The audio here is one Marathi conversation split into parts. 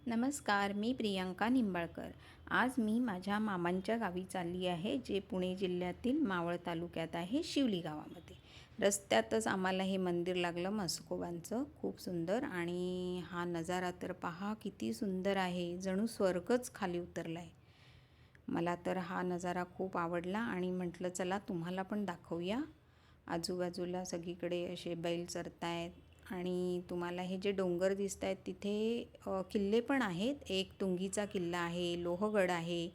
नमस्कार, मी प्रियांका निंबाळकर। आज मी माझ्या मामांच्या गावी चालली आहे, जे पुणे जिल्ह्यातील मावळ तालुक्यात आहे, शिवली गावामध्ये। रस्त्यातच आम्हाला हे मंदिर लागलं म्हसोबाचं, खूप सुंदर। आणि हा नजारा तर पहा किती सुंदर आहे, जणू स्वर्गच खाली उतरला आहे। मला तर हा नजारा खूप आवडला आणि म्हटलं चला तुम्हाला पण दाखवूया। आजूबाजूला सगळीकडे असे बैल चरतायत आणि तुम्हाला हे जे डोंगर दिसत आहेत तिथे किल्ले पण आहेत। एक तुंगीचा किल्ला आहे, लोहगड आहे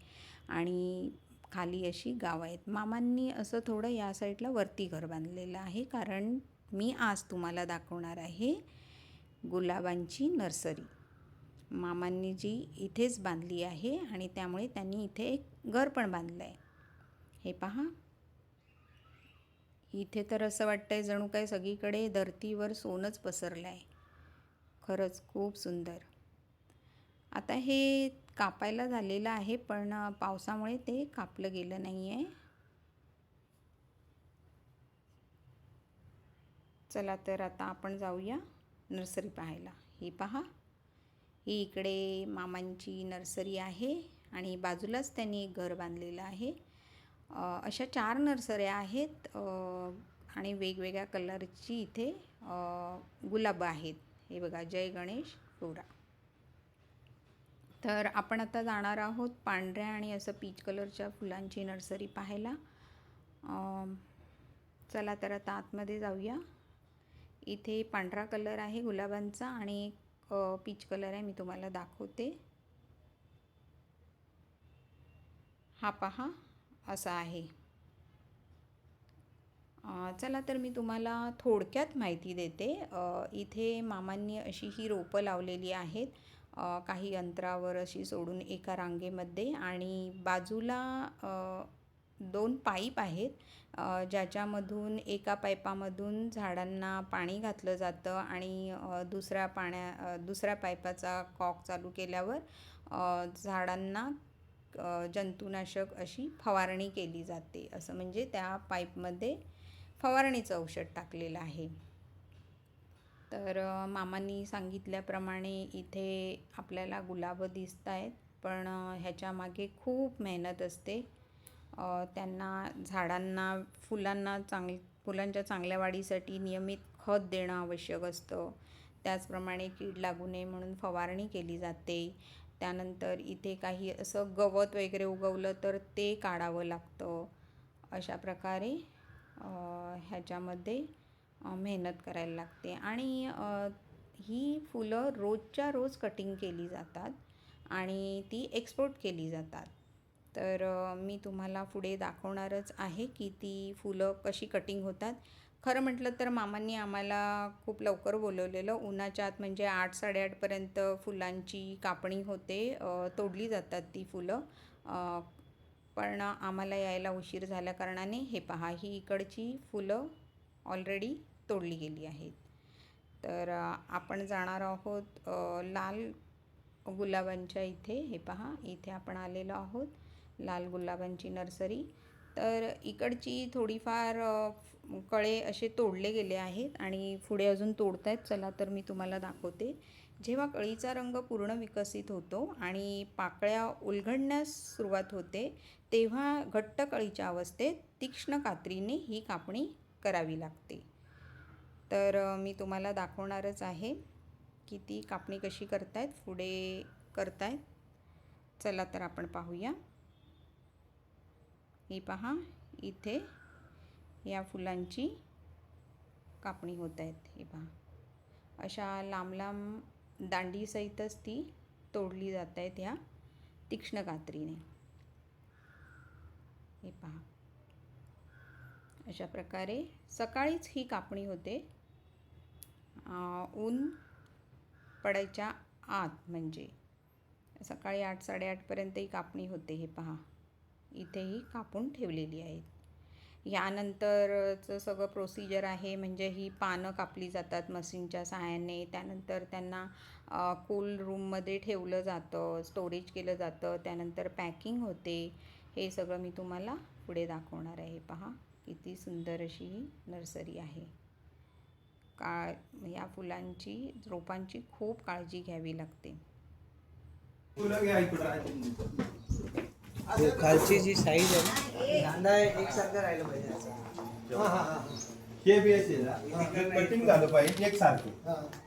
आणि खाली अशी गावं आहेत। मामांनी असं थोडं या साईडला वरती घर बांधलेलं आहे, कारण मी आज तुम्हाला दाखवणार आहे गुलाबांची नर्सरी। मामांनी जी इथेच बांधली आहे आणि त्यामुळे त्यांनी इथे एक घर पण बांधलं आहे। हे पहा, इथे तर असं वाटतंय जणू काय सगळीकडे धरतीवर सोनंच पसरलं आहे। खरंच खूप सुंदर। आता हे कापायला झालेलं आहे, पण पावसामुळे ते कापलं गेलं नाही आहे। चला तर आता आपण जाऊया नर्सरी पाहायला। ही पहा, ही इकडे मामांची नर्सरी आहे आणि बाजूलाच त्यांनी एक घर बांधलेलं आहे। अशा 4 नर्सऱ्या आहेत आणि वेगवेगळ्या कलरची इथे गुलाबं आहेत। हे बघा, जय गणेश फ्लोरा। तर आपण आता जाणार आहोत पांढऱ्या आणि असं पीच कलरच्या फुलांची नर्सरी पाहायला। चला तर आता आतमध्ये जाऊया। इथे पांढरा कलर आहे गुलाबांचा आणि एक पीच कलर आहे, मी तुम्हाला दाखवते। हा पहा, असा आहे। चला तर मी तुम्हाला थोडक्यात माहिती देते। इथे मामांनी अशी ही रोपं लावलेली आहेत, काही अंतरावर अशी सोडून एका रांगेमध्ये, आणि बाजूला 2 पाईप आहेत, ज्याच्यामधून एका पाईपामधून झाडांना पाणी घातलं जातं आणि दुसऱ्या पाईपाचा कॉक चालू केल्यावर झाडांना जंतुनाशक अशी फवारणी केली जाते। असं म्हणजे त्या पाईपमध्ये फवारणीचं औषध टाकलेलं आहे। तर मामांनी सांगितल्याप्रमाणे इथे आपल्याला गुलाबं दिसत आहेत, पण ह्याच्यामागे खूप मेहनत असते। त्यांना झाडांना फुलांच्या चांगल्या वाढीसाठी नियमित खत देणं आवश्यक असतं। त्याचप्रमाणे कीड लागू नये म्हणून फवारणी केली जाते। त्यानंतर इथे काही असं गवत वगैरे उगवलं तर ते काढावं लागतं। अशा प्रकारे ह्याच्यामध्ये मेहनत करायला लागते आणि ही फुलं रोजच्या रोज कटिंग केली जातात आणि ती एक्सपोर्ट केली जातात। तर मी तुम्हाला पुढे दाखवणारच आहे की ती फुलं कशी कटिंग होतात। खरं म्हटलं तर मामांनी आम्हाला खूप लवकर बोलवलेलं, उन्हाच्या आत म्हणजे 8-8:30पर्यंत फुलांची कापणी होते, तोडली जातात ती फुलं। पण आम्हाला यायला उशीर झाल्याकारणाने हे पहा, ही इकडची फुलं ऑलरेडी तोडली गेली आहेत। तर आपण जाणार आहोत लाल गुलाबांच्या इथे। हे पहा, इथे आपण आलेलो आहोत, लाल गुलाबांची नर्सरी। तर इकडची थोडीफार कळे असे तोडले गेले आहेत आणि पुढे अजून तोडत आहेत। चला तर मी तुम्हाला दाखवते। जेव्हा कळीचा रंग पूर्ण विकसित होतो आणि पाकळ्या उलगडण्यास सुरुवात होते, तेव्हा घट्ट कळीच्या अवस्थेत तीक्ष्ण कात्रीने ही कापणी करावी लागते। तर मी तुम्हाला दाखवणारच आहे की ती कापणी कशी करतायत, पुढे करतायत। चला तर आपण पाहूया। ही पहा, इथे या फुलांची कापणी होत आहेत। हे पहा, अशा लांब लांब दांडीसहितच ती तोडली जात आहेत ह्या तीक्ष्ण कात्रीने। हे पहा, अशा प्रकारे सकाळीच ही कापणी होते, ऊन पडायच्या आत, म्हणजे सकाळी 8-8:30पर्यंत ही कापणी होते। हे पहा, इथेही कापून ठेवलेली आहेत। यानंतरचं सगळं प्रोसिजर आहे, म्हणजे ही पानं कापली जातात मशीनच्या सहाय्याने। त्यानंतर त्यांना कूल रूममध्ये ठेवलं जातं, स्टोरेज केलं जातं, त्यानंतर पॅकिंग होते। हे सगळं मी तुम्हाला पुढे दाखवणार आहे। पहा, किती सुंदर अशी ही नर्सरी आहे। या फुलांची रोपांची खूप काळजी घ्यावी लागते। खालची जी साईज आहे ना कांदा एकसारखं राहिलं पाहिजे याचा. हे बी असेल ना, कटिंग झालं पाहिजे एकसारखं.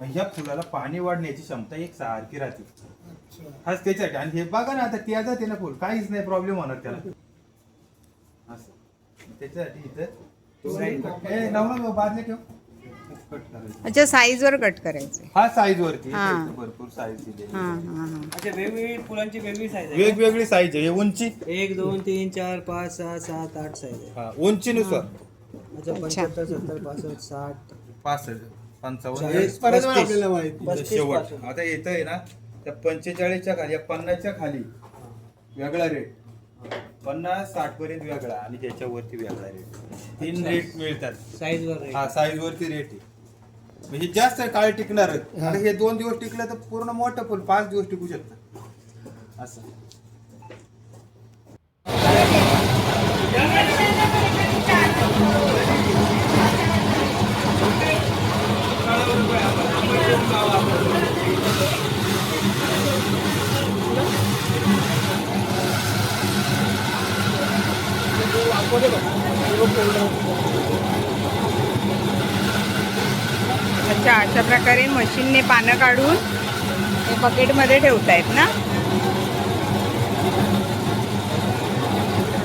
ह्या फुलाला पाणी वाढण्याची क्षमता एकसारखी राहते. हाच त्याच्यासाठी. आणि हे बघा ना आता त्याचा ते ना फुल काहीच नाही प्रॉब्लेम होणार त्याला असं. त्याच्यासाठी इथं नवरा बादले ठेव कट करायचं. अच्छा, साईजवर कट करायचे. हा साईज वरती हा. भरपूर साईज दिलेली. हां हां हां. अच्छा, वेगवेगळी फुलांची वेगळी साईज आहे. वेगवेगळी साईज आहे. हे उंची 1 2 3 4 5 6 7 8 साईज आहे. हा उंचीनुसार अच्छा, 75 70 65 60 65 55 40 परत 35 आपल्याला माहिती. 35 शेवट पासून. आता येत आहे ना त्या 45च्या खाली या 50च्या खाली वेगळा रेट, 50 60 पर्यंत वेगळा आणि त्याच्यावरती वेगळा रेट. 3 रेट मिळतात. साईज वर हा साईज वरती रेट आहे. म्हणजे जास्त काळ टिकणार. आता हे 2 दिवस टिकलं तर पूर्ण मोठं फुल 5 दिवस टिकू शकतं असं. अच्छा, अशा प्रकारे मशीनने पानं काढून हे बकेटमध्ये ठेवतायत ना,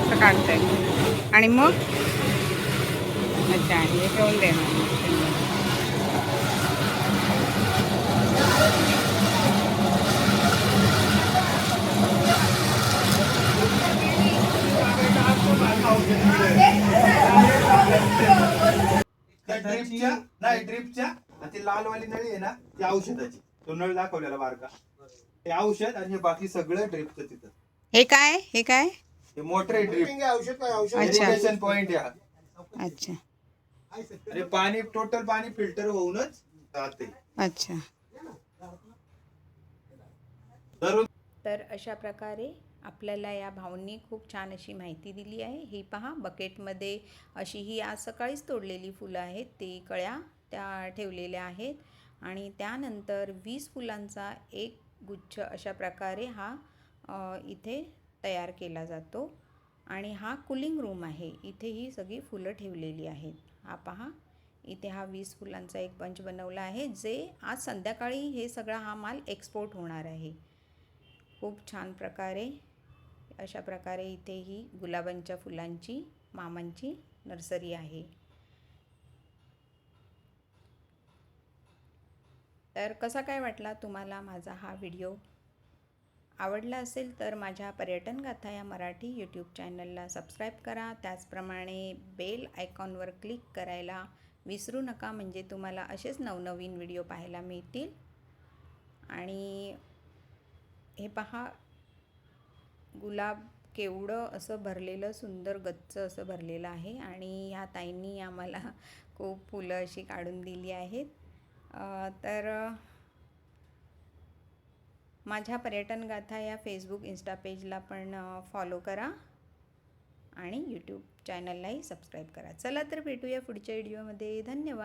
असं काढतायत आणि मग अच्छा हे ठेवून देणार. ड्रिपच्या नाही ड्रिपच्या आणि ती लालवाली नळी आहे ना ती औषधाची. तो नळ दाखवलेला बारका ते औषध आणि हे बाकी सगळं ड्रिपचं तिथं. हे काय हे काय हे मोटर आहे ड्रिप. अच्छा इरिगेशन पॉइंट आहे. अच्छा आणि पाणी टोटल पाणी फिल्टर होऊनच राहते. अच्छा. तर अशा प्रकारे आपल्याला या भाऊंनी खूप छान अशी माहिती दिली आहे. ही पहा, बकेटमध्ये अशी ही आज सकाळीच तोडलेली फुलं आहेत. ती कळ्या त्या ठेवलेल्या आहेत आणि त्यानंतर 20 फुलांचा एक गुच्छ अशा प्रकारे हा इथे तयार केला जातो. आणि हा कूलिंग रूम आहे. इथे ही सगळी फुलं ठेवलेली आहेत. हा पहा, इथे हा 20 फुलांचा एक बंच बनवला आहे, जे आज संध्याकाळी हे सगळा हा माल एक्सपोर्ट होणार आहे. खूप छान प्रकारे अशा प्रकारे इथे ही गुलाबांच्या फुलांची मामांची नर्सरी आहे. तर कसा काय वाटला तुम्हाला माझा हा व्हिडिओ? आवडला असेल तर माझ्या पर्यटन गाथा या मराठी यूट्यूब चॅनलला सबस्क्राईब करा. त्याचप्रमाणे बेल आयकॉनवर क्लिक करायला विसरू नका, म्हणजे तुम्हाला असेच नवनवीन व्हिडिओ पाहायला मिळतील. आणि हे पहा, गुलाब केवढं असं भरलेलं, सुंदर गच्च असं भरलेलं आहे. आणि ह्या ताईंनी आम्हाला खूप फुलं अशी काढून दिली आहेत. तर माझ्या पर्यटन गाथा या फेसबुक इंस्टा पेजला पण फॉलो करा आणि यूट्यूब चॅनललाही सबस्क्राईब करा. चला तर भेटूया पुढच्या व्हिडिओमध्ये. धन्यवाद.